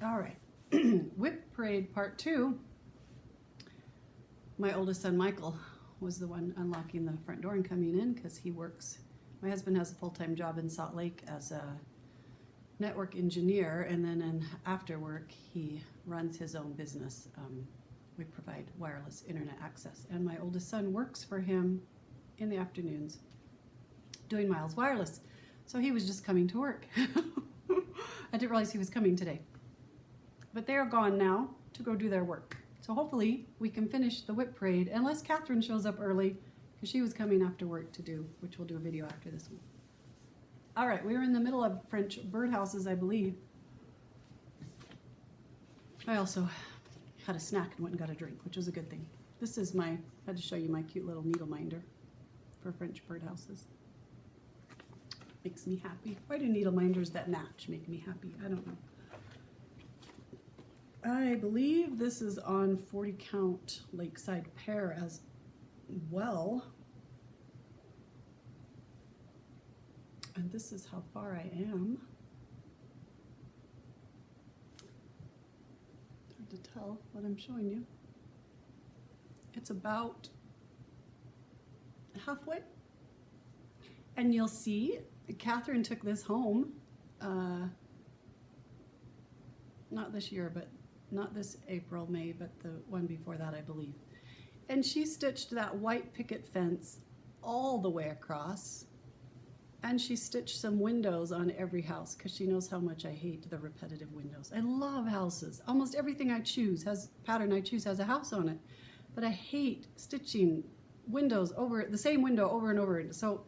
All right, WIP Parade Part 2. My oldest son, Michael, was the one unlocking the front door and coming in because he works. My husband has a full-time job in Salt Lake as a network engineer, and then after work, he runs his own business. We provide wireless internet access, and my oldest son works for him in the afternoons doing Miles Wireless. So he was just coming to work. I didn't realize he was coming today. But they're gone now to go do their work. So hopefully we can finish the WIP parade, unless Catherine shows up early, because she was coming after work to do, which we'll do a video after this one. All right, we were in the middle of French birdhouses, I believe. I also had a snack and went and got a drink, which was a good thing. This is I had to show you my cute little needle minder for French birdhouses. Makes me happy. Why do needle minders that match make me happy? I don't know. I believe this is on 40 count Lakeside Pear as well. And this is how far I am. Hard to tell what I'm showing you. It's about halfway. And you'll see, Catherine took this home, not this year, but not this April, May, but the one before that, I believe. And she stitched that white picket fence all the way across. And she stitched some windows on every house because she knows how much I hate the repetitive windows. I love houses. Almost everything I choose pattern I choose has a house on it. But I hate stitching windows over, the same window over and over. So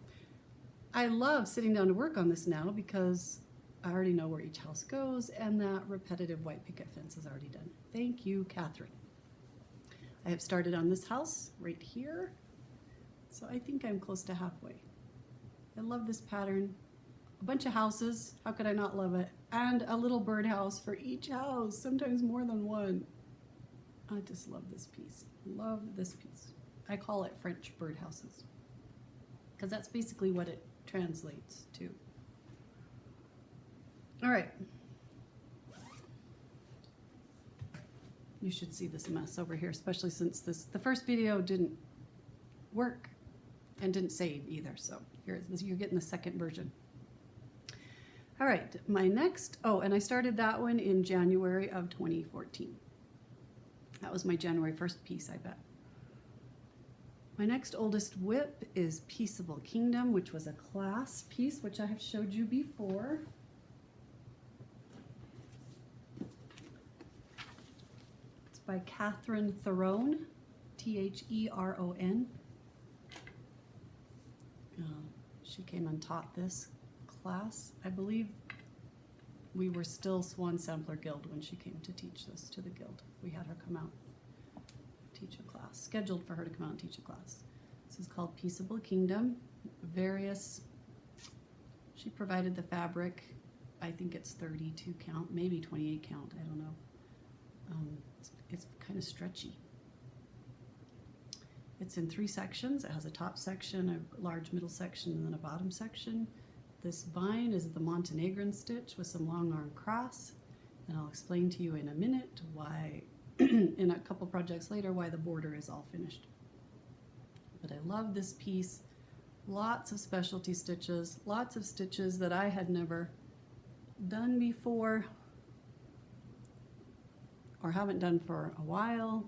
I love sitting down to work on this now because I already know where each house goes, and that repetitive white picket fence is already done. Thank you, Catherine. I have started on this house right here, so I think I'm close to halfway. I love this pattern. A bunch of houses, how could I not love it? And a little birdhouse for each house, sometimes more than one. I just love this piece. Love this piece. I call it French birdhouses because that's basically what it translates to. All right. You should see this mess over here, especially since the first video didn't work and didn't save either. So you're getting the second version. All right, my next, and I started that one in January of 2014. That was my January 1st piece, I bet. My next oldest WIP is Peaceable Kingdom, which was a class piece, which I have showed you before. It's by Catherine Theron, Theron. She came and taught this class. I believe we were still Swan Sampler Guild when she came to teach this to the guild. We had her come out, teach a class, scheduled for her to come out and teach a class. This is called Peaceable Kingdom. She provided the fabric. I think it's 32 count, maybe 28 count, I don't know. It's kind of stretchy. It's in 3 sections. It has a top section, a large middle section, and then a bottom section. This vine is the Montenegrin stitch with some long arm cross, and I'll explain to you in a minute why, in a couple projects later, why the border is all finished. But I love this piece. Lots of specialty stitches, lots of stitches that I had never done before or haven't done for a while.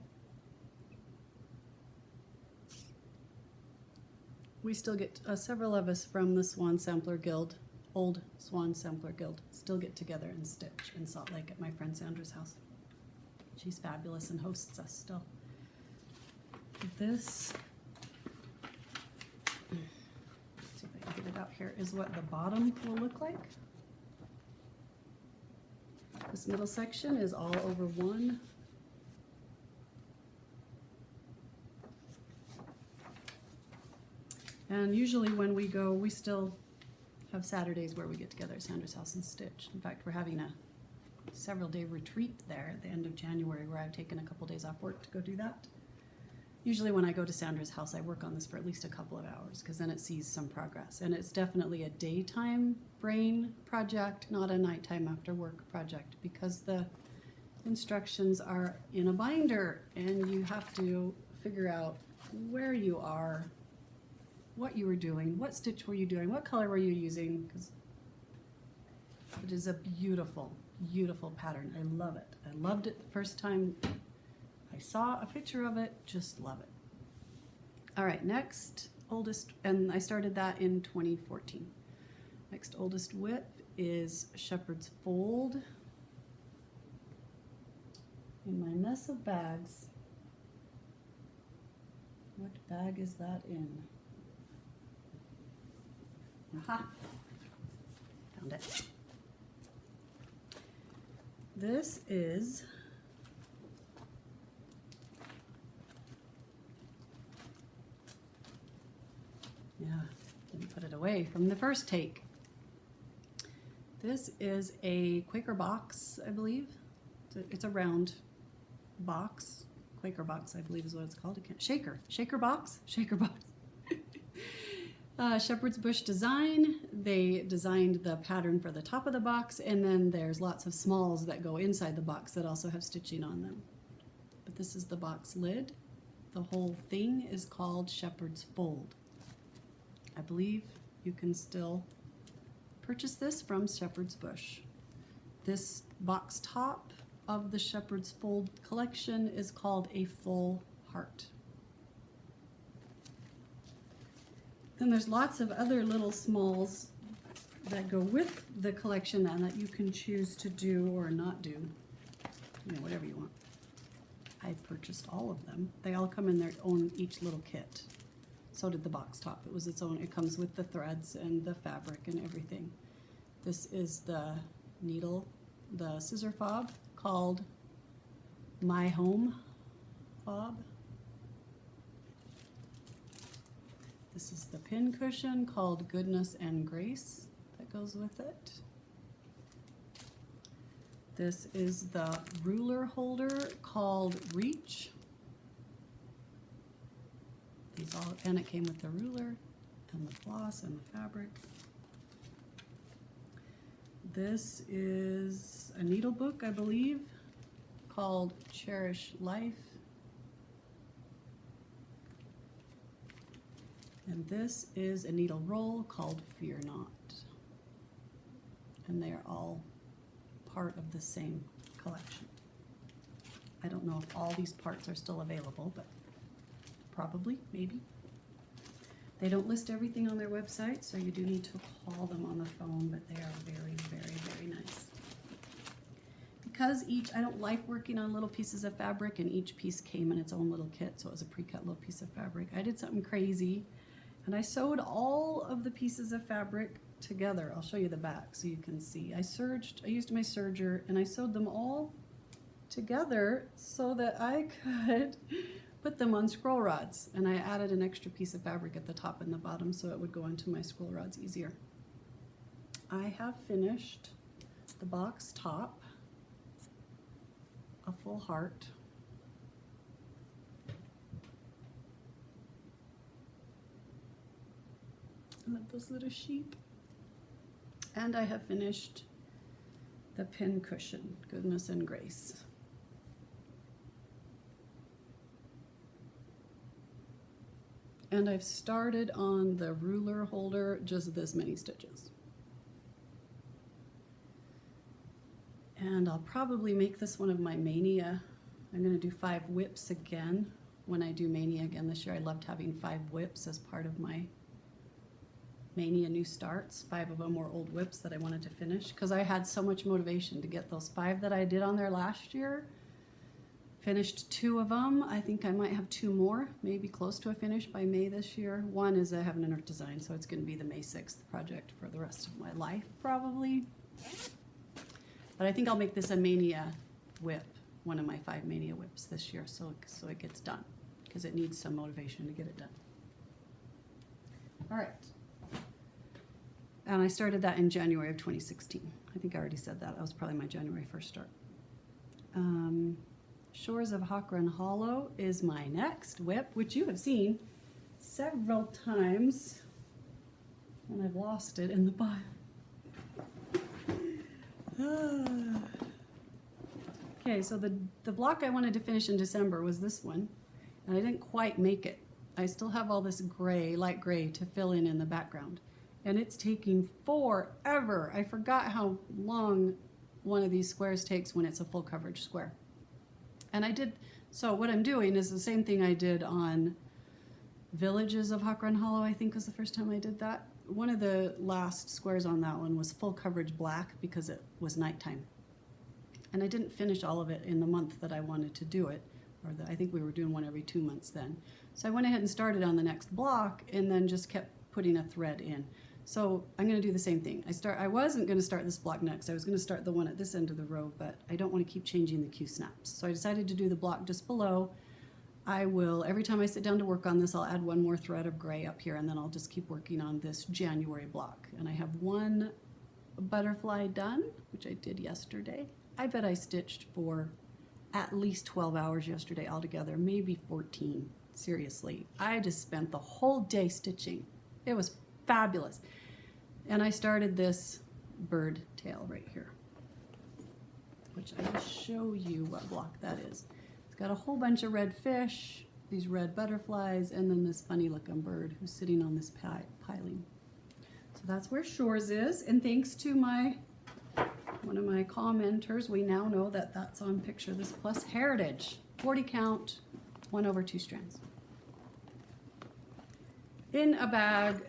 We still get, several of us from the Swan Sampler Guild, old Swan Sampler Guild, still get together and stitch in Salt Lake at my friend Sandra's house. She's fabulous and hosts us still. This, let's see if I can get it out here, is what the bottom will look like. This middle section is all over one. And usually when we go, we still have Saturdays where we get together at Sandra's house and stitch. In fact, we're having a several-day retreat there at the end of January where I've taken a couple days off work to go do that. Usually when I go to Sandra's house, I work on this for at least a couple of hours because then it sees some progress. And it's definitely a daytime brain project, not a nighttime after work project, because the instructions are in a binder, and you have to figure out where you are, what you were doing, what stitch were you doing, what color were you using, because it is a beautiful, beautiful pattern. I love it. I loved it the first time I saw a picture of it, just love it. All right, next oldest, and I started that in 2014. Next oldest WIP is Shepherd's Fold. In my mess of bags, what bag is that in? Aha, found it. This is didn't put it away from the first take. This is a Quaker box, I believe. It's a round box. Quaker box, I believe is what it's called. Shaker box. Shepherd's Bush design. They designed the pattern for the top of the box, and then there's lots of smalls that go inside the box that also have stitching on them. But this is the box lid. The whole thing is called Shepherd's Fold. I believe you can still purchase this from Shepherd's Bush. This box top of the Shepherd's Fold collection is called a full heart. Then there's lots of other little smalls that go with the collection and that you can choose to do or not do, whatever you want. I purchased all of them. They all come in their own each little kit. So did the box top. It was its own. It comes with the threads and the fabric and everything. This is the needle, the scissor fob called My Home fob. This is the pin cushion called Goodness and Grace that goes with it. This is the ruler holder called Reach. And it came with the ruler and the floss and the fabric. This is a needle book, I believe, called Cherish Life. And this is a needle roll called Fear Not. And they are all part of the same collection. I don't know if all these parts are still available, but probably, maybe. They don't list everything on their website, so you do need to call them on the phone, but they are very, very, very nice. Because I don't like working on little pieces of fabric, and each piece came in its own little kit, so it was a pre-cut little piece of fabric. I did something crazy, and I sewed all of the pieces of fabric together. I'll show you the back so you can see. I used my serger, and I sewed them all together so that I could put them on scroll rods, and I added an extra piece of fabric at the top and the bottom so it would go into my scroll rods easier. I have finished the box top, a full heart. I love those little sheep. And I have finished the pin cushion, Goodness and Grace. And I've started on the ruler holder just this many stitches. And I'll probably make this one of my mania. I'm going to do 5 WIPs again when I do mania again this year. I loved having 5 WIPs as part of my mania new starts. 5 of them were old WIPs that I wanted to finish because I had so much motivation to get those 5 that I did on there last year. Finished 2 of them. I think I might have 2 more, maybe close to a finish by May this year. One is I have an inert design, so it's going to be the May 6th project for the rest of my life, probably. But I think I'll make this a mania WIP, one of my 5 mania WIPs this year, so it gets done, because it needs some motivation to get it done. All right. And I started that in January of 2016. I think I already said that. That was probably my January 1st start. Shores of Hockran Hollow is my next WIP, which you have seen several times, and I've lost it in the pile. Okay, so the block I wanted to finish in December was this one, and I didn't quite make it. I still have all this gray, light gray, to fill in the background, and it's taking forever. I forgot how long one of these squares takes when it's a full coverage square. And so what I'm doing is the same thing I did on Villages of Hawk Run Hollow, I think was the first time I did that. One of the last squares on that one was full coverage black because it was nighttime. And I didn't finish all of it in the month that I wanted to do it, I think we were doing one every 2 months then. So I went ahead and started on the next block and then just kept putting a thread in. So I'm going to do the same thing. I wasn't going to start this block next. I was going to start the one at this end of the row, but I don't want to keep changing the Q snaps. So I decided to do the block just below. Every time I sit down to work on this, I'll add one more thread of gray up here, and then I'll just keep working on this January block. And I have one butterfly done, which I did yesterday. I bet I stitched for at least 12 hours yesterday altogether, maybe 14. Seriously, I just spent the whole day stitching. It was fabulous. And I started this bird tail right here, which I will show you what block that is. It's got a whole bunch of red fish, these red butterflies, and then this funny looking bird who's sitting on this piling. So that's where Shores is, and thanks to one of my commenters, we now know that that's on Picture This Plus Heritage. 40 count, 1/2 strands. In a bag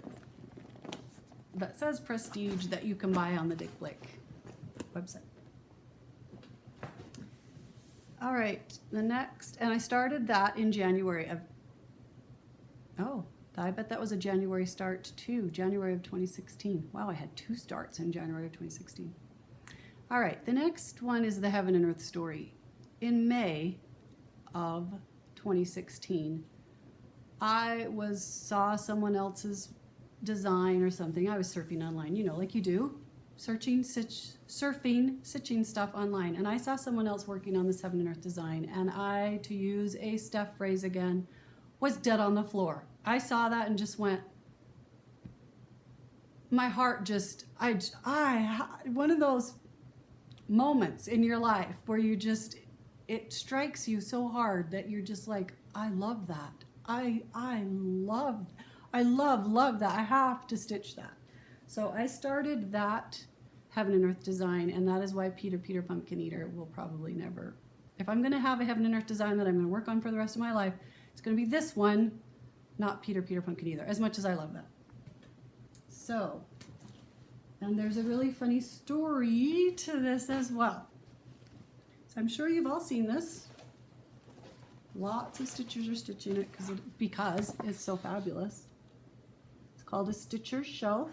that says Prestige that you can buy on the Dick Blake website. All right, the next, and I started that in January of, I bet that was a January start too, January of 2016. Wow, I had 2 starts in January of 2016. All right, the next one is the Heaven and Earth story. In May of 2016, I saw someone else's design or something. I was surfing online, like you do, surfing, stitching stuff online. And I saw someone else working on this Heaven and Earth design. And I, to use a Steph phrase again, was dead on the floor. I saw that and just went, my heart just, one of those moments in your life where it strikes you so hard that you're just like, I love that. I love that. I have to stitch that. So I started that Heaven and Earth design, and that is why Peter Pumpkin Eater will probably never, if I'm going to have a Heaven and Earth design that I'm going to work on for the rest of my life, it's going to be this one, not Peter Pumpkin Eater, as much as I love that. So, and there's a really funny story to this as well. So I'm sure you've all seen this. Lots of stitchers are stitching it because it's so fabulous. It's called a Stitcher's Shelf.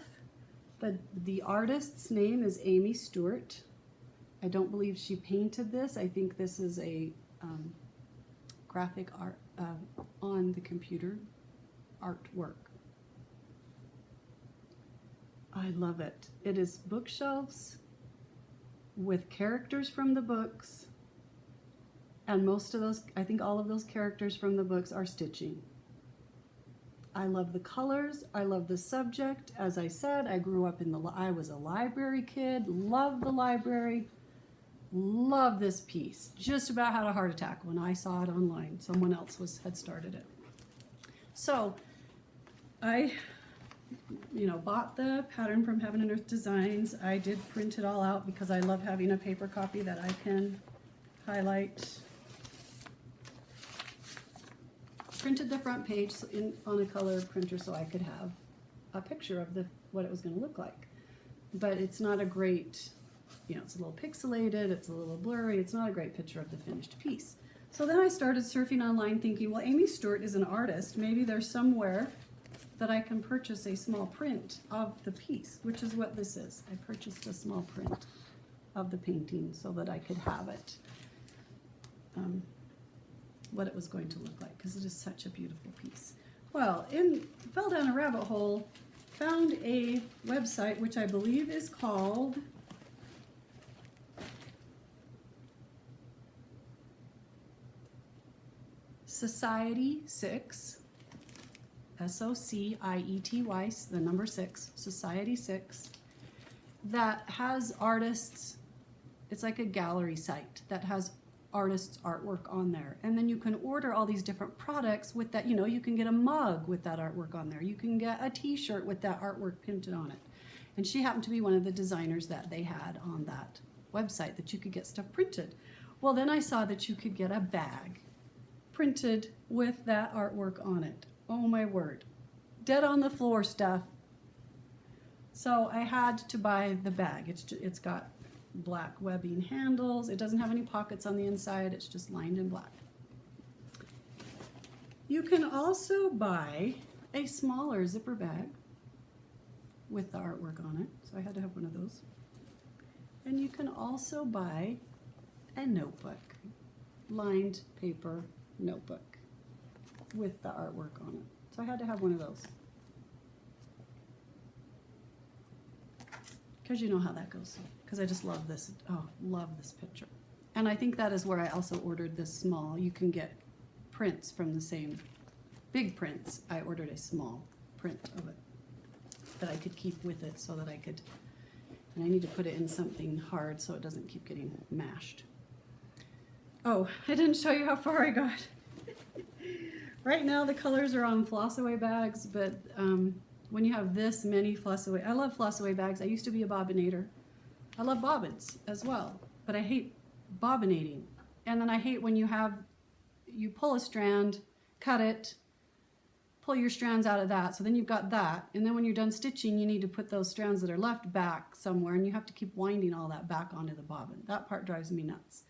The artist's name is Aimee Stewart. I don't believe she painted this. I think this is a graphic art on the computer artwork. I love it. It is bookshelves with characters from the books, and most of those, I think all of those characters from the books are stitching. I love the colors. I love the subject. As I said, I grew up I was a library kid, loved the library, love this piece. Just about had a heart attack when I saw it online. Someone else had started it. So I bought the pattern from Heaven and Earth Designs. I did print it all out because I love having a paper copy that I can highlight. Printed the front page on a color printer so I could have a picture of what it was going to look like. But it's not a great, it's a little pixelated, it's a little blurry, it's not a great picture of the finished piece. So then I started surfing online thinking, well, Aimee Stewart is an artist. Maybe there's somewhere that I can purchase a small print of the piece, which is what this is. I purchased a small print of the painting so that I could have it, what it was going to look like, because it is such a beautiful piece. Well, fell down a rabbit hole, found a website which I believe is called Society 6, SOCIETY, the number 6, Society 6, that has artists. It's like a gallery site that has artist's artwork on there. And then you can order all these different products with that. You know, you can get a mug with that artwork on there. You can get a t-shirt with that artwork printed on it. And she happened to be one of the designers that they had on that website that you could get stuff printed. Well, then I saw that you could get a bag printed with that artwork on it. Oh my word. Dead on the floor stuff. So I had to buy the bag. It's got black webbing handles. It doesn't have any pockets on the inside. It's just lined in black. You can also buy a smaller zipper bag with the artwork on it. So I had to have one of those. And you can also buy a notebook, lined paper notebook with the artwork on it. So I had to have one of those. Because you know how that goes. Because I just love this. Oh, love this picture. And I think that is where I also ordered this small. You can get prints from the same big prints. I ordered a small print of it that I could keep with it so that I could, and I need to put it in something hard so it doesn't keep getting mashed. Oh, I didn't show you how far I got. Right now the colors are on Flossaway bags, but when you have this many Flossaway, I love Flossaway bags. I used to be a bobbinator. I love bobbins as well, but I hate bobbinating. And then I hate when you pull a strand, cut it, pull your strands out of that, so then you've got that, and then when you're done stitching, you need to put those strands that are left back somewhere, and you have to keep winding all that back onto the bobbin. That part drives me nuts.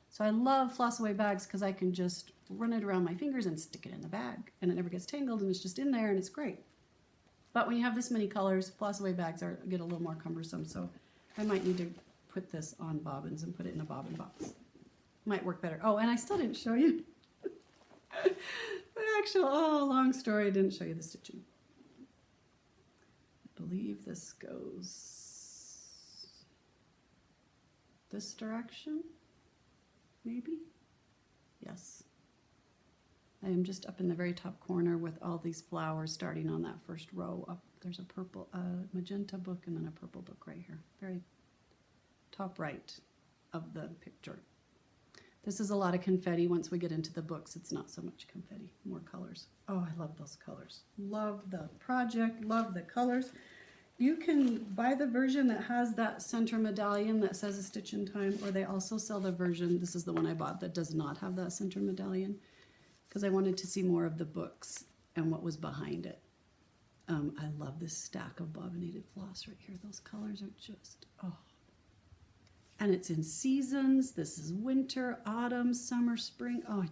So I love Flossaway bags because I can just run it around my fingers and stick it in the bag, and it never gets tangled, and it's just in there, and it's great. But when you have this many colors, Flossaway bags get a little more cumbersome, so I might need to put this on bobbins and put it in a bobbin box. Might work better. Oh, and I still didn't show you the actual, long story, I didn't show you the stitching. I believe this goes this direction, maybe? Yes. I am just up in the very top corner with all these flowers starting on that first row up. There's a purple, magenta book and then a purple book right here. Very top right of the picture. This is a lot of confetti. Once we get into the books, it's not so much confetti, more colors. Oh, I love those colors. Love the project, love the colors. You can buy the version that has that center medallion that says a stitch in time, or they also sell the version, this is the one I bought, that does not have that center medallion, because I wanted to see more of the books and what was behind it. I love this stack of bobbinated floss right here. Those colors are just, oh. And it's in seasons. This is winter, autumn, summer, spring. Oh,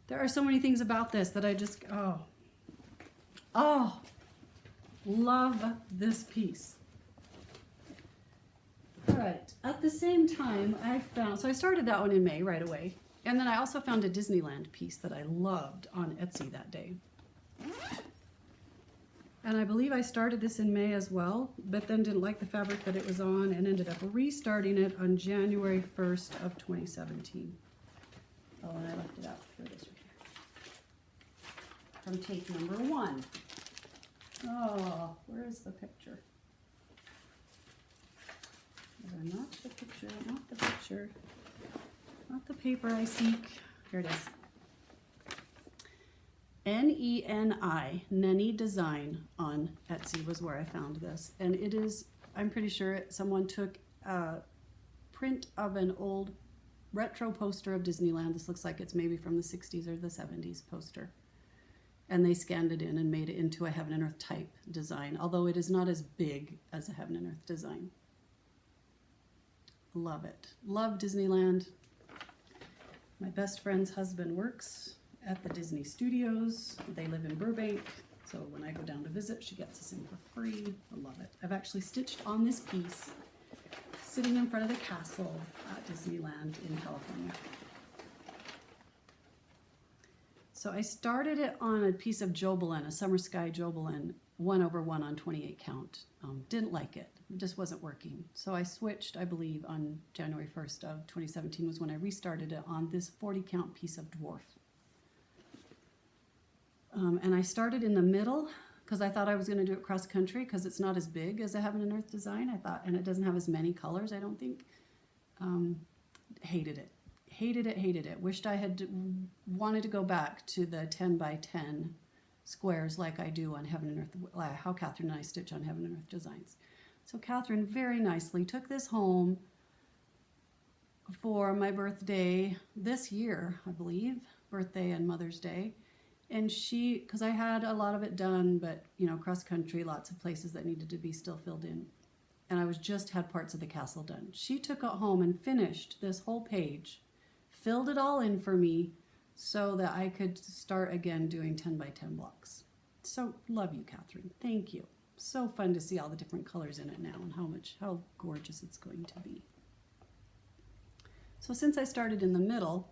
there are so many things about this that I just, love this piece. All right, at the same time, so I started that one in May right away. And then I also found a Disneyland piece that I loved on Etsy that day. And I believe I started this in May as well, but then didn't like the fabric that it was on and ended up restarting it on January 1st of 2017. Oh, and I left it out. Here it is right here. From tape number 1. Oh, where is the picture? Not the picture, not the picture. Not the paper I seek. Here it is. Neni, Neni Design on Etsy was where I found this. And it is, I'm pretty sure someone took a print of an old retro poster of Disneyland. This looks like it's maybe from the 60s or the 70s poster. And they scanned it in and made it into a Heaven and Earth type design, although it is not as big as a Heaven and Earth design. Love it. Love Disneyland. My best friend's husband works at the Disney Studios. They live in Burbank, so when I go down to visit, she gets us in for free. I love it. I've actually stitched on this piece sitting in front of the castle at Disneyland in California. So I started it on a piece of Jobelin, a Summer Sky Jobelin, 1/1 on 28 count. Didn't like it. It just wasn't working. So I switched, I believe, on January 1st of 2017 was when I restarted it on this 40 count piece of Dwarf. And I started in the middle because I thought I was going to do it cross country because it's not as big as a Heaven and Earth design. I thought, and it doesn't have as many colors, I don't think. Hated it. hated it, hated it. Wished I had wanted to go back to the 10 by 10 squares like I do on Heaven and Earth, how Catherine and I stitch on Heaven and Earth Designs. So Catherine very nicely took this home for my birthday this year, I believe, birthday and Mother's Day. And she, because I had a lot of it done, but you know, cross country, lots of places that needed to be still filled in. And I was just had parts of the castle done. She took it home and finished this whole page, filled it all in for me so that I could start again doing 10 by 10 blocks. So love you, Catherine. Thank you. So fun to see all the different colors in it now and how gorgeous it's going to be. So since I started in the middle,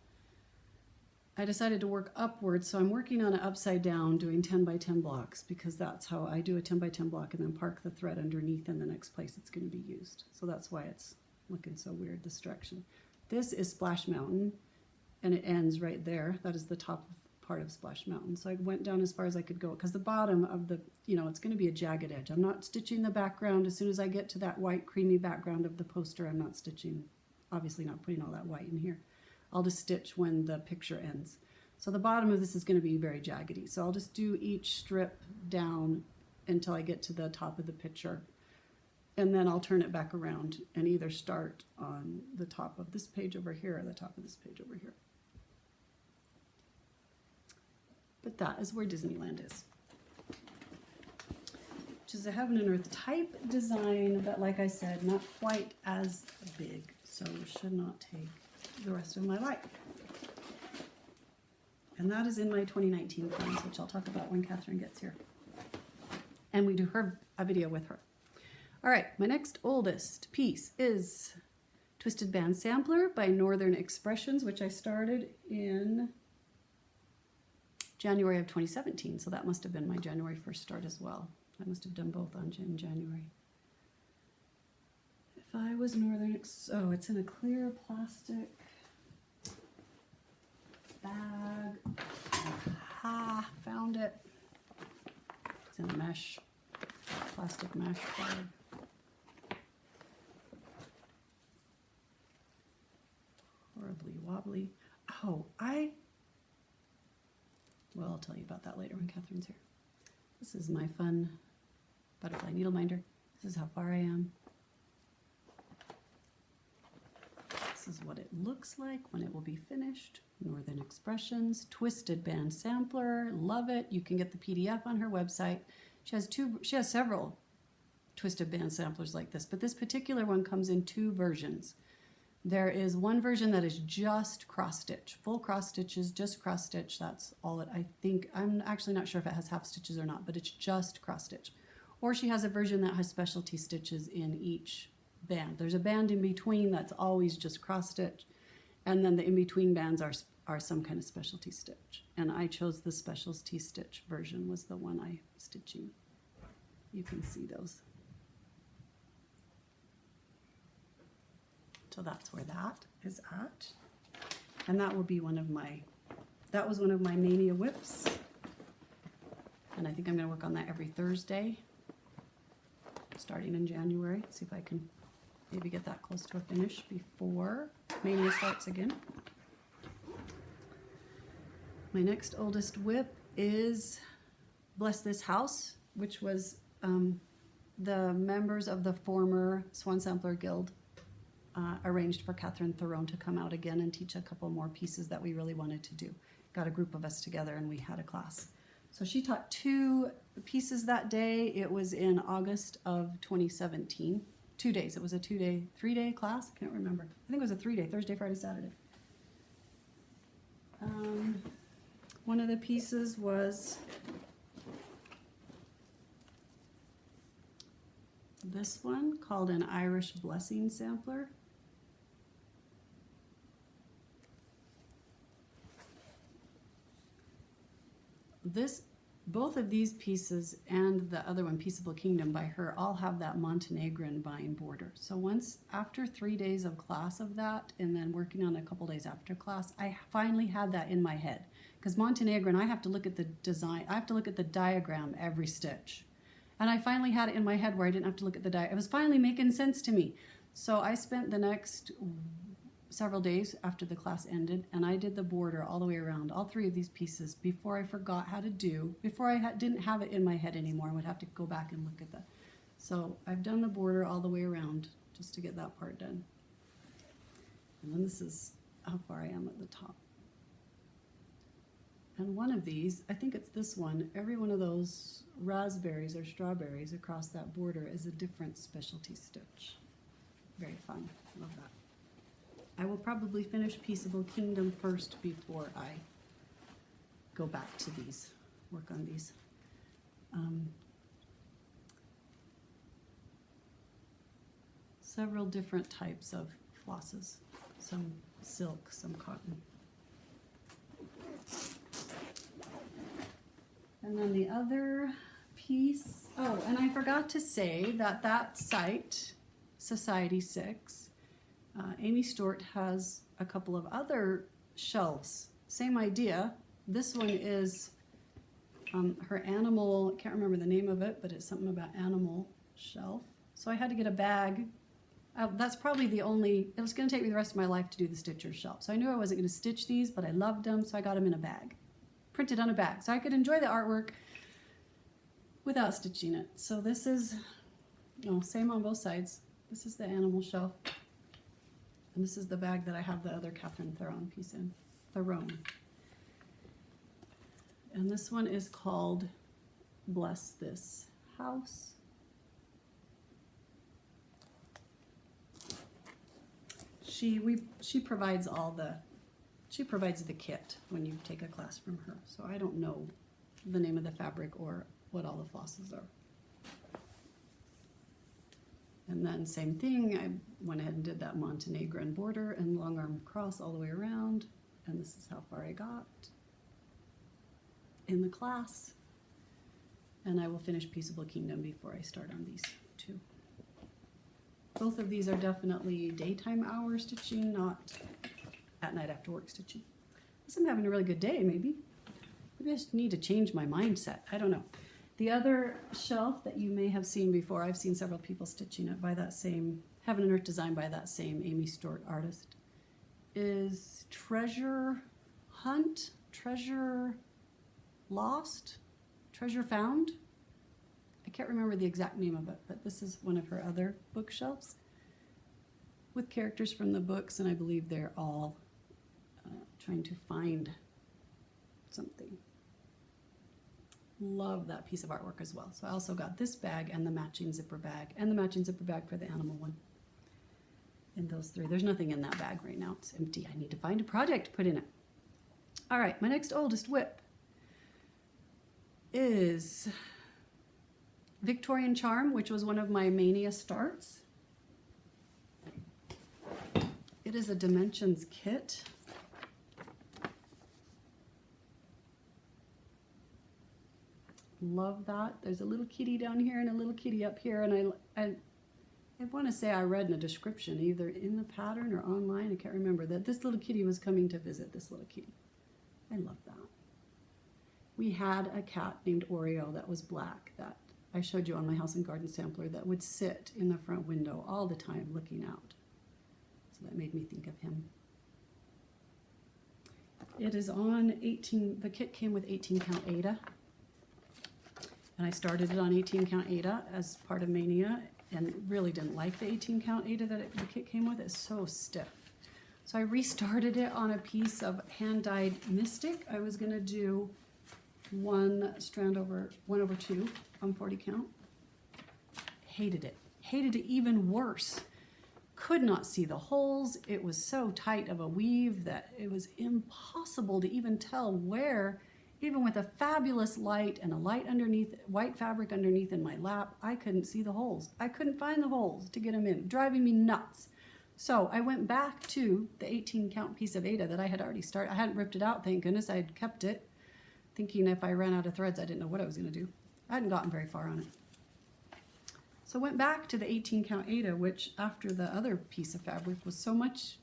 I decided to work upwards, so I'm working on it upside down, doing 10 by 10 blocks, because that's how I do a 10 by 10 block and then park the thread underneath in the next place it's going to be used. So that's why it's looking so weird, this direction. This is Splash Mountain, and it ends right there. That is the top part of Splash Mountain. So I went down as far as I could go, because the bottom of the, you know, it's going to be a jagged edge. I'm not stitching the background. As soon as I get to that white creamy background of the poster, I'm not stitching, obviously not putting all that white in here. I'll just stitch when the picture ends. So the bottom of this is going to be very jaggedy. So I'll just do each strip down until I get to the top of the picture. And then I'll turn it back around and either start on the top of this page over here or the top of this page over here. But that is where Disneyland is. Which is a Heaven and Earth type design, but like I said, not quite as big. So should not take the rest of my life. And that is in my 2019 plans, which I'll talk about when Catherine gets here. And we do a video with her. All right, my next oldest piece is Twisted Band Sampler by Northern Expressions, which I started in January of 2017. So that must have been my January 1st start as well. I must have done both in January. If I was Northern, oh, it's in a clear plastic bag. Aha, found it. It's in a mesh, plastic mesh bag. Horribly wobbly. Oh, well, I'll tell you about that later when Catherine's here. This is my fun butterfly needle minder. This is how far I am. This is what it looks like when it will be finished. Northern Expressions, Twisted Band Sampler, love it. You can get the PDF on her website. She has several Twisted Band Samplers like this, but this particular one comes in two versions. There is one version that is just cross stitch, full cross stitches, just cross stitch. That's all it, I think. I'm actually not sure if it has half stitches or not, but it's just cross stitch. Or she has a version that has specialty stitches in each band. There's a band in between that's always just cross stitch, and then the in-between bands are some kind of specialty stitch. And I chose the specialty stitch version, was the one I'm stitching. You can see those. So that's where that is at. And that will be that was one of my mania whips. And I think I'm gonna work on that every Thursday, starting in January. See if I can maybe get that close to a finish before Mania starts again. My next oldest whip is Bless This House, which was the members of the former Swan Sampler Guild arranged for Catherine Theron to come out again and teach a couple more pieces that we really wanted to do. Got a group of us together and we had a class. So she taught 2 pieces that day. It was in August of 2017. 2 days. It was a 3-day class. I can't remember. I think it was a 3-day, Thursday, Friday, Saturday. One of the pieces was this one called an Irish Blessing Sampler. Both of these pieces and the other one, Peaceable Kingdom by her, all have that Montenegrin vine border. So after 3 days of class of that, and then working on a couple days after class, I finally had that in my head. Because Montenegrin, I have to look at the design, I have to look at the diagram every stitch. And I finally had it in my head where I didn't have to look at the diagram. It was finally making sense to me. So I spent the next several days after the class ended, and I did the border all the way around, all three of these pieces, before I forgot how to do, before I didn't have it in my head anymore. I would have to go back and look at that. So I've done the border all the way around just to get that part done. And then this is how far I am at the top. And one of these, I think it's this one, every one of those raspberries or strawberries across that border is a different specialty stitch. Very fun, love that. I will probably finish Peaceable Kingdom first before I go back to these, work on these. Several different types of flosses, some silk, some cotton. And then the other piece, oh, and I forgot to say that that site, Society 6, Aimee Stewart has a couple of other shelves. Same idea. This one is her animal, I can't remember the name of it, but it's something about animal shelf. So I had to get a bag. That's probably the only, it was going to take me the rest of my life to do the Stitcher shelf. So I knew I wasn't going to stitch these, but I loved them, so I got them in a bag. Printed on a bag, so I could enjoy the artwork without stitching it. So this is, oh, same on both sides. This is the animal shelf. And this is the bag that I have the other Catherine Theron piece in. Theron. And this one is called Bless This House. She provides all the, she provides the kit when you take a class from her. So I don't know the name of the fabric or what all the flosses are. And then same thing, I went ahead and did that Montenegrin border and long arm cross all the way around. And this is how far I got in the class. And I will finish Peaceable Kingdom before I start on these two. Both of these are definitely daytime hour stitching, not at night after work stitching. Unless I'm having a really good day, maybe. Maybe I just need to change my mindset. I don't know. The other shelf that you may have seen before, I've seen several people stitching it by that same, Heaven and Earth design by that same Aimee Stewart artist, is Treasure Hunt, Treasure Lost, Treasure Found. I can't remember the exact name of it, but this is one of her other bookshelves with characters from the books, and I believe they're all trying to find something. Love that piece of artwork as well. So I also got this bag and the matching zipper bag and the matching zipper bag for the animal one. In those three. There's nothing in that bag right now. It's empty. I need to find a project to put in it. All right, my next oldest WIP is Victorian Charm, which was one of my Mania starts. It is a Dimensions kit. Love that. There's a little kitty down here and a little kitty up here, and I want to say I read in a description, either in the pattern or online, I can't remember, that this little kitty was coming to visit this little kitty. I love that. We had a cat named Oreo that was black that I showed you on my House and Garden sampler that would sit in the front window all the time looking out. So that made me think of him. It is on 18, the kit came with 18 count Aida. And I started it on 18 count Aida as part of Mania and really didn't like the 18 count Aida that the kit came with. It's so stiff. So I restarted it on a piece of hand-dyed Mystic. I was gonna do one strand over 1/2 on 40 count. Hated it. Hated it even worse. Could not see the holes. It was so tight of a weave that it was impossible to even tell where, even with a fabulous light and a light underneath, white fabric underneath in my lap, I couldn't see the holes. I couldn't find the holes to get them in, driving me nuts. So I went back to the 18 count piece of Aida that I had already started. I hadn't ripped it out, thank goodness. I had kept it, thinking if I ran out of threads, I didn't know what I was gonna do. I hadn't gotten very far on it. So I went back to the 18 count Aida, which after the other piece of fabric was so much,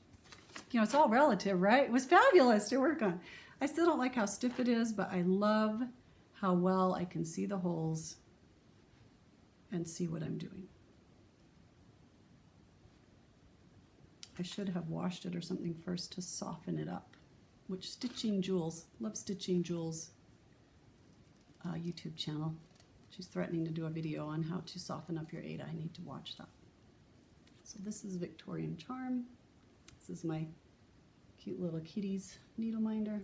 you know, it's all relative, right? It was fabulous to work on. I still don't like how stiff it is, but I love how well I can see the holes and see what I'm doing. I should have washed it or something first to soften it up. Which Stitching Jules, love Stitching Jules YouTube channel. She's threatening to do a video on how to soften up your Aida. I need to watch that. So this is Victorian Charm. This is my cute little kitties needle minder.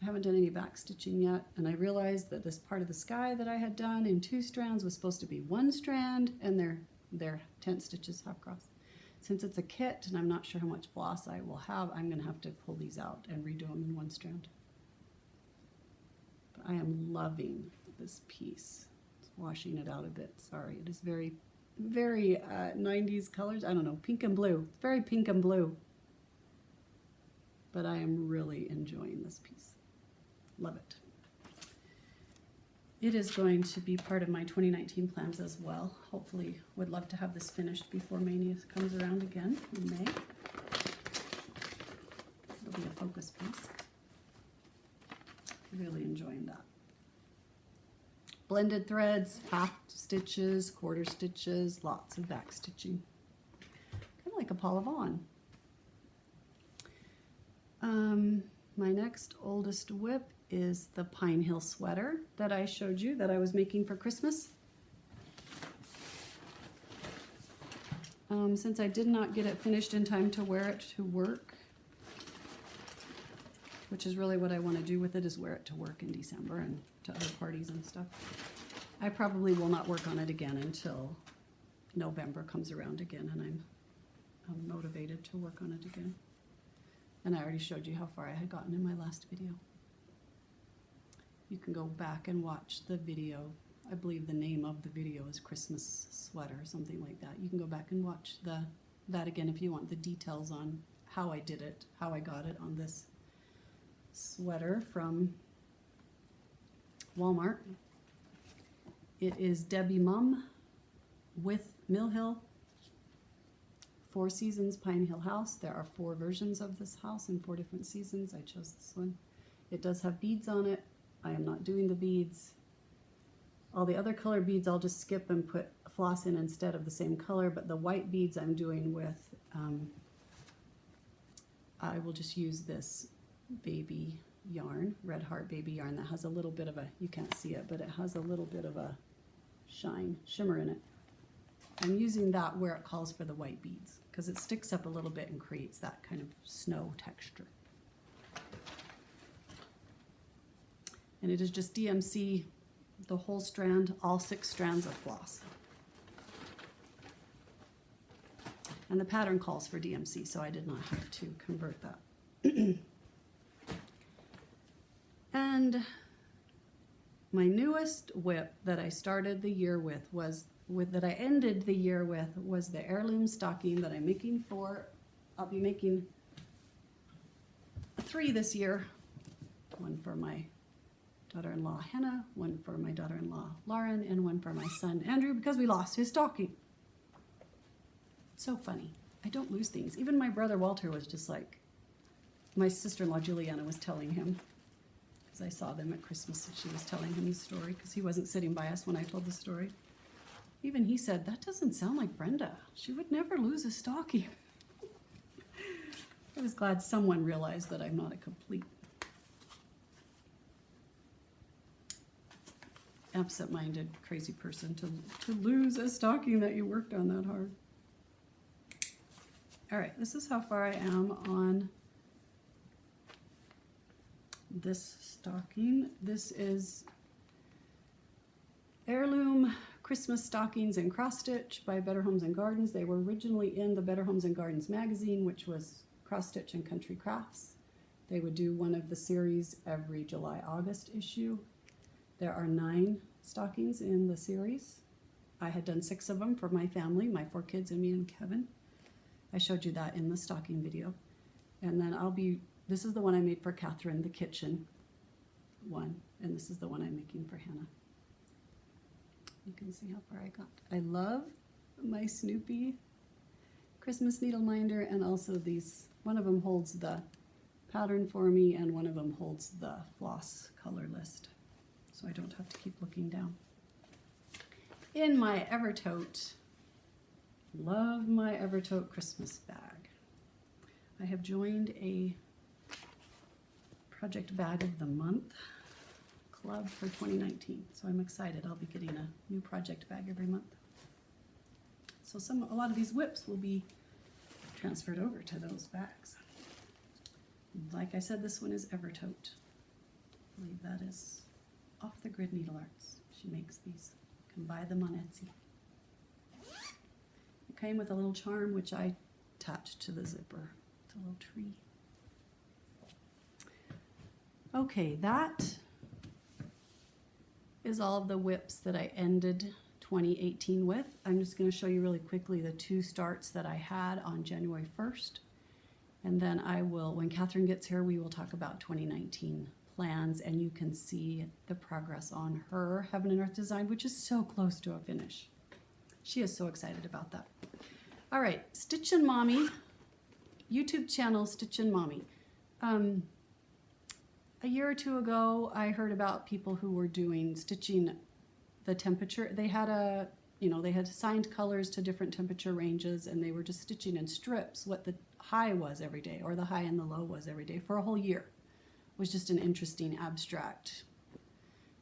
I haven't done any back stitching yet, and I realized that this part of the sky that I had done in 2 strands was supposed to be 1 strand, and they're 10 stitches half cross. Since it's a kit and I'm not sure how much floss I will have, I'm going to have to pull these out and redo them in 1 strand. But I am loving this piece. Washing it out a bit, sorry. It is very, very 90s colors. I don't know, pink and blue. It's very pink and blue. But I am really enjoying this piece. Love it. It is going to be part of my 2019 plans as well. Hopefully, would love to have this finished before Mania comes around again in May. It'll be a focus piece. Really enjoying that. Blended threads, half stitches, quarter stitches, lots of back stitching. Kind of like a Paula Vaughn. My next oldest WIP is the Pine Hill sweater that I showed you that I was making for Christmas. Since I did not get it finished in time to wear it to work, which is really what I want to do with it, is wear it to work in December and to other parties and stuff. I probably will not work on it again until November comes around again, and I'm motivated to work on it again. And I already showed you how far I had gotten in my last video. You can go back and watch the video. I believe the name of the video is Christmas Sweater or something like that. You can go back and watch that again if you want the details on how I did it, how I got it on this sweater from Walmart. It is Debbie Mum with Mill Hill. 4 Seasons Pine Hill House. There are 4 versions of this house in 4 different seasons. I chose this one. It does have beads on it. I am not doing the beads. All the other color beads I'll just skip and put floss in instead of the same color, but the white beads I'm doing with, I will just use this baby yarn, Red Heart baby yarn that has a little bit of a, you can't see it, but it has a little bit of a shimmer in it. I'm using that where it calls for the white beads because it sticks up a little bit and creates that kind of snow texture. And it is just DMC, the whole strand, all 6 strands of floss. And the pattern calls for DMC, so I did not have to convert that. And my newest WIP that I started the year with that I ended the year with was the Heirloom Stocking that I'm making for, I'll be making 3 this year. One for my daughter-in-law Hannah, one for my daughter-in-law Lauren, and one for my son Andrew because we lost his stocking. So funny. I don't lose things. Even my brother Walter was just like, my sister-in-law Juliana was telling him, because I saw them at Christmas and she was telling him the story because he wasn't sitting by us when I told the story. Even he said, that doesn't sound like Brenda. She would never lose a stocking. I was glad someone realized that I'm not a complete absent-minded crazy person to lose a stocking that you worked on that hard. All right, this is how far I am on this stocking. This is Heirloom Christmas Stockings in Cross Stitch by Better Homes and Gardens. They were originally in the Better Homes and Gardens magazine, which was Cross Stitch and Country Crafts. They would do one of the series every July-August issue. There are 9 stockings in the series. I had done 6 of them for my family, my 4 kids and me and Kevin. I showed you that in the stocking video. And then this is the one I made for Catherine, the kitchen one, and this is the one I'm making for Hannah. You can see how far I got. I love my Snoopy Christmas needle minder, and also these, one of them holds the pattern for me and one of them holds the floss color list, so I don't have to keep looking down. In my Evertote Love my Evertote Christmas bag. I have joined a Project Bag of the Month club for 2019, so I'm excited. I'll be getting a new project bag every month. So a lot of these WIPs will be transferred over to those bags. Like I said, this one is Evertote. I believe that is Off the Grid Needle Arts. She makes these. You can buy them on Etsy. It came with a little charm which I attached to the zipper. It's a little tree. Okay, that is all of the WIPs that I ended 2018 with. I'm just going to show you really quickly the 2 starts that I had on January 1st. And then I will, when Catherine gets here, we will talk about 2019 plans, and you can see the progress on her Heaven and Earth design, which is so close to a finish. She is so excited about that. All right, Stitch and Mommy, YouTube channel Stitch and Mommy. A year or 2 ago, I heard about people who were doing stitching the temperature. They had they had assigned colors to different temperature ranges, and they were just stitching in strips what the high was every day, or the high and the low was every day for a whole year. It was just an interesting abstract,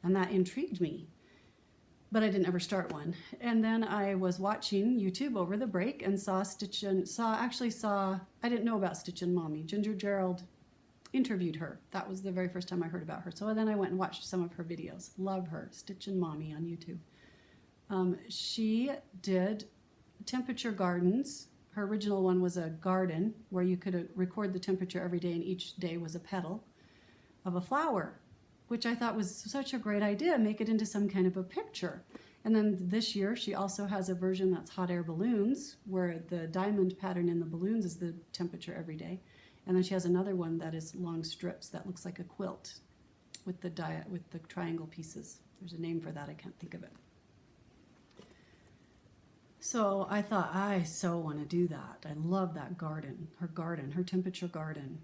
and that intrigued me, but I didn't ever start one. And then I was watching YouTube over the break and saw I didn't know about Stitch and Mommy. Ginger Gerald interviewed her. That was the very first time I heard about her. So then I went and watched some of her videos. Love her, Stitch and Mommy on YouTube. She did temperature gardens. Her original one was a garden where you could record the temperature every day, and each day was a petal of a flower, which I thought was such a great idea. Make it into some kind of a picture. And then this year she also has a version that's hot air balloons, where the diamond pattern in the balloons is the temperature every day. And then she has another one that is long strips that looks like a quilt with the triangle pieces. There's a name for that, I can't think of it. So I thought, I so want to do that. I love that garden, her temperature garden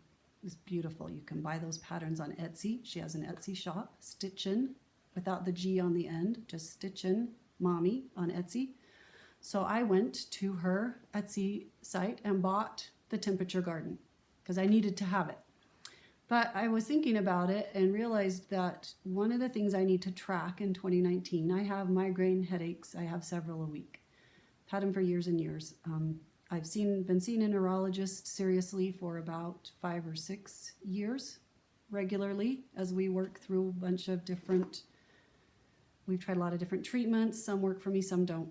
is beautiful. You can buy those patterns on Etsy. She has an Etsy shop, Stitchin', without the G on the end, just Stitchin' Mommy on Etsy. So I went to her Etsy site and bought the temperature garden because I needed to have it. But I was thinking about it and realized that one of the things I need to track in 2019, I have migraine headaches. I have several a week. Had them for years and years. I've been seeing a neurologist seriously for about 5 or 6 years regularly as we work through a bunch of we've tried a lot of different treatments. Some work for me, some don't.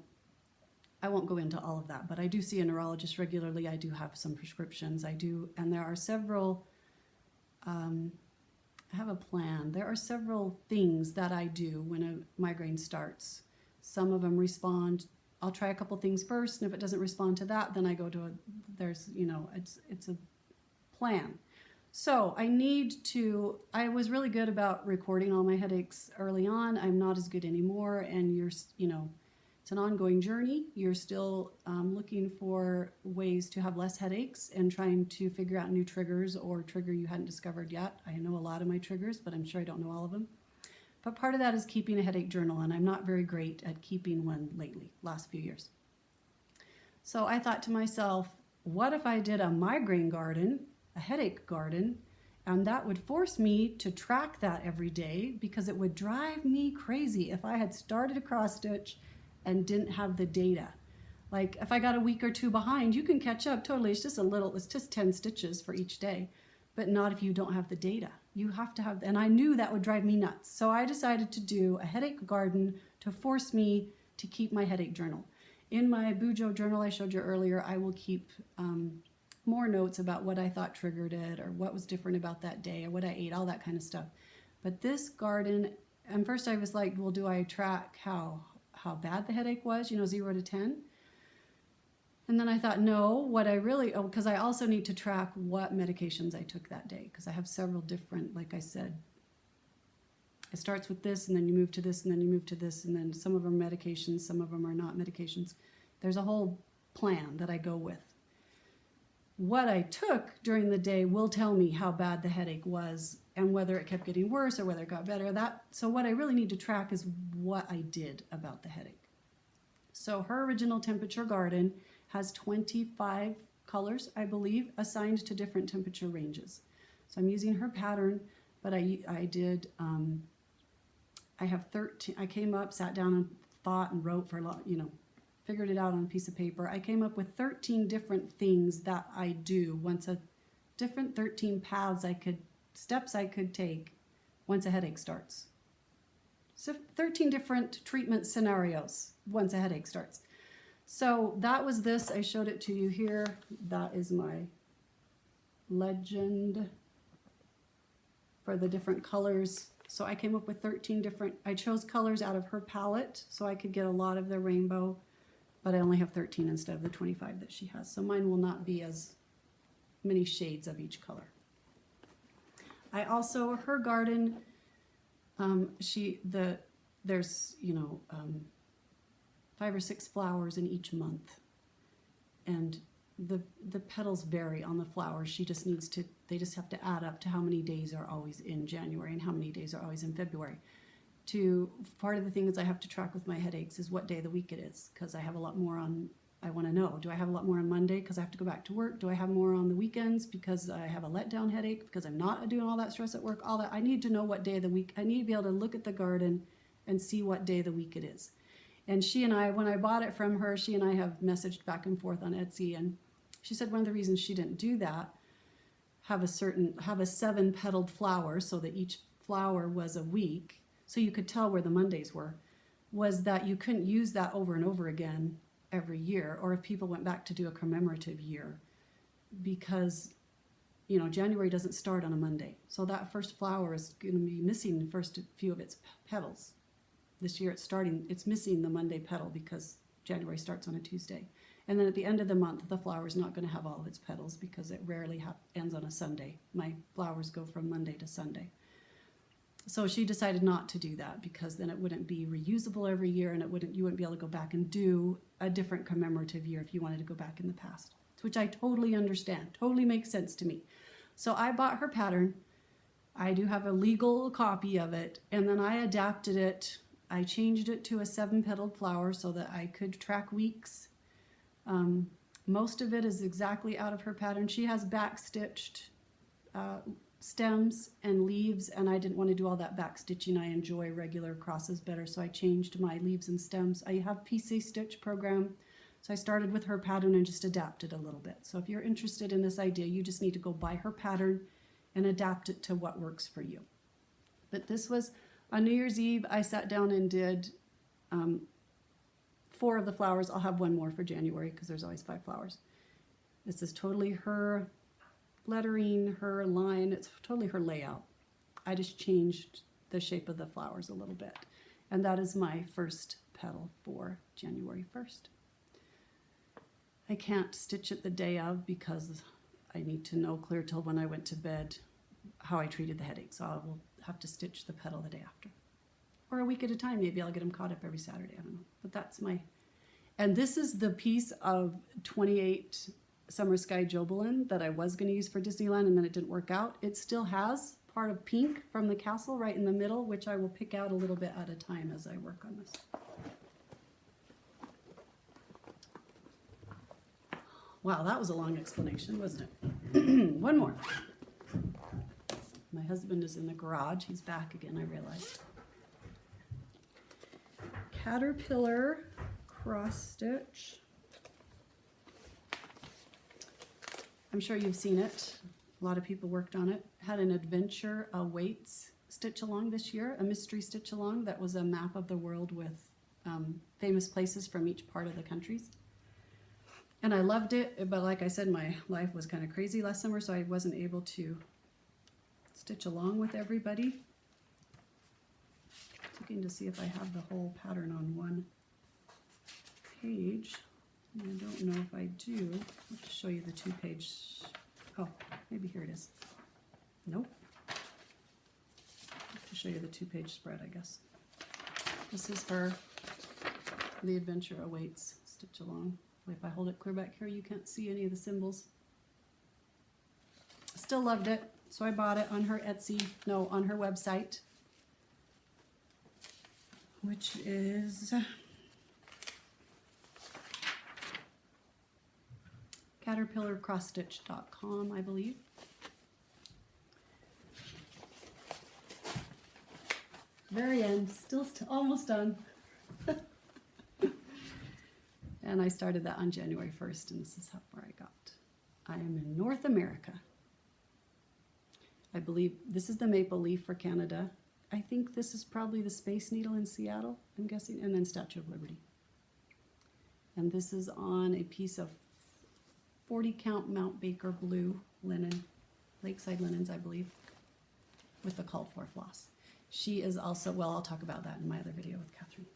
I won't go into all of that, but I do see a neurologist regularly. I do have some prescriptions. And there are several, I have a plan. There are several things that I do when a migraine starts. Some of them respond. I'll try a couple things first, and if it doesn't respond to that, then I go to it's a plan. So I was really good about recording all my headaches early on. I'm not as good anymore, and it's an ongoing journey. You're still looking for ways to have less headaches and trying to figure out new triggers or trigger you hadn't discovered yet. I know a lot of my triggers, but I'm sure I don't know all of them. But part of that is keeping a headache journal, and I'm not very great at keeping one lately, last few years. So I thought to myself, what if I did a migraine garden, a headache garden, and that would force me to track that every day, because it would drive me crazy if I had started a cross stitch and didn't have the data. Like if I got a week or 2 behind, you can catch up totally. It's just 10 stitches for each day, but not if you don't have the data. You have to have, and I knew that would drive me nuts. So I decided to do a headache garden to force me to keep my headache journal. In my Bujo journal I showed you earlier, I will keep more notes about what I thought triggered it, or what was different about that day, or what I ate, all that kind of stuff. But this garden, and first I was like, well, do I track how bad the headache was, 0 to 10? And then I thought, no, because I also need to track what medications I took that day, because I have several different, like I said, it starts with this, and then you move to this, and then you move to this, and then some of them are medications, some of them are not medications. There's a whole plan that I go with. What I took during the day will tell me how bad the headache was, and whether it kept getting worse or whether it got better. So what I really need to track is what I did about the headache. So her original temperature garden, has 25 colors, I believe, assigned to different temperature ranges. So I'm using her pattern, but I have 13, I came up, sat down and thought and wrote for a lot, figured it out on a piece of paper. I came up with 13 different things that I do different 13 paths steps I could take once a headache starts. So 13 different treatment scenarios once a headache starts. So that was this. I showed it to you here. That is my legend for the different colors. So I came up with 13 different, I chose colors out of her palette so I could get a lot of the rainbow, but I only have 13 instead of the 25 that she has. So mine will not be as many shades of each color. I also, her garden, there's 5 or 6 flowers in each month, and the petals vary on the flowers. They just have to add up to how many days are always in January and how many days are always in February. Part of the thing is I have to track with my headaches is what day of the week it is, because I have a lot more on, I want to know, do I have a lot more on Monday because I have to go back to work? Do I have more on the weekends because I have a letdown headache because I'm not doing all that stress at work? All that, I need to know what day of the week. I need to be able to look at the garden and see what day of the week it is. And she and I, when I bought it from her, she and I have messaged back and forth on Etsy, and she said one of the reasons she didn't do that, have a 7-petaled flower so that each flower was a week, so you could tell where the Mondays were, was that you couldn't use that over and over again every year, or if people went back to do a commemorative year, because January doesn't start on a Monday. So that first flower is going to be missing the first few of its petals. This year it's missing the Monday petal because January starts on a Tuesday. And then at the end of the month, the flower is not going to have all of its petals because it rarely ends on a Sunday. My flowers go from Monday to Sunday. So she decided not to do that because then it wouldn't be reusable every year, and you wouldn't be able to go back and do a different commemorative year if you wanted to go back in the past, which I totally understand, totally makes sense to me. So I bought her pattern. I do have a legal copy of it, and then I adapted it. I changed it to a 7-petaled flower so that I could track weeks. Most of it is exactly out of her pattern. She has backstitched stems and leaves, and I didn't want to do all that backstitching. I enjoy regular crosses better, so I changed my leaves and stems. I have PC Stitch program, so I started with her pattern and just adapted a little bit. So if you're interested in this idea, you just need to go buy her pattern and adapt it to what works for you. But this was on New Year's Eve. I sat down and did 4 of the flowers. I'll have one more for January because there's always 5 flowers. This is totally her lettering, her line. It's totally her layout. I just changed the shape of the flowers a little bit. And that is my first petal for January 1st. I can't stitch it the day of because I need to know clear till when I went to bed how I treated the headache. So I will have to stitch the petal the day after. Or a week at a time. Maybe I'll get them caught up every Saturday. I don't know. But that's and this is the piece of 28 Summer Sky Jobelin that I was going to use for Disneyland, and then it didn't work out. It still has part of pink from the castle right in the middle, which I will pick out a little bit at a time as I work on this. Wow, that was a long explanation, wasn't it? One more. My husband is in the garage. He's back again, I realized. Caterpillar cross stitch. I'm sure you've seen it. A lot of people worked on it. Had an adventure awaits stitch along this year, a mystery stitch along that was a map of the world with famous places from each part of the countries. And I loved it, but like I said, my life was kind of crazy last summer, so I wasn't able to stitch along with everybody. Looking to see if I have the whole pattern on one page. I don't know if I do. I'll just show you the 2-page. Oh, maybe here it is. Nope. I'll have to show you the 2-page spread, I guess. This is her The Adventure Awaits stitch along. If I hold it clear back here, you can't see any of the symbols. Still loved it, so I bought it on her on her website, which is caterpillarcrossstitch.com, I believe. Very end, still almost done. And I started that on January 1st, and this is how far I got. I am in North America. I believe this is the maple leaf for Canada. I think this is probably the Space Needle in Seattle, I'm guessing, and then Statue of Liberty. And this is on a piece of 40 count Mount Baker blue linen, Lakeside Linens, I believe, with the called for floss. She is also, well, I'll talk about that in my other video with Catherine.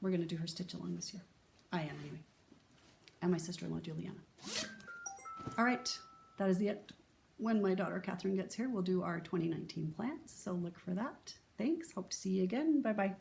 We're going to do her stitch along this year. I am anyway. And my sister-in-law, Juliana. All right, that is it. When my daughter Catherine gets here, we'll do our 2019 plans. So look for that. Thanks. Hope to see you again. Bye-bye.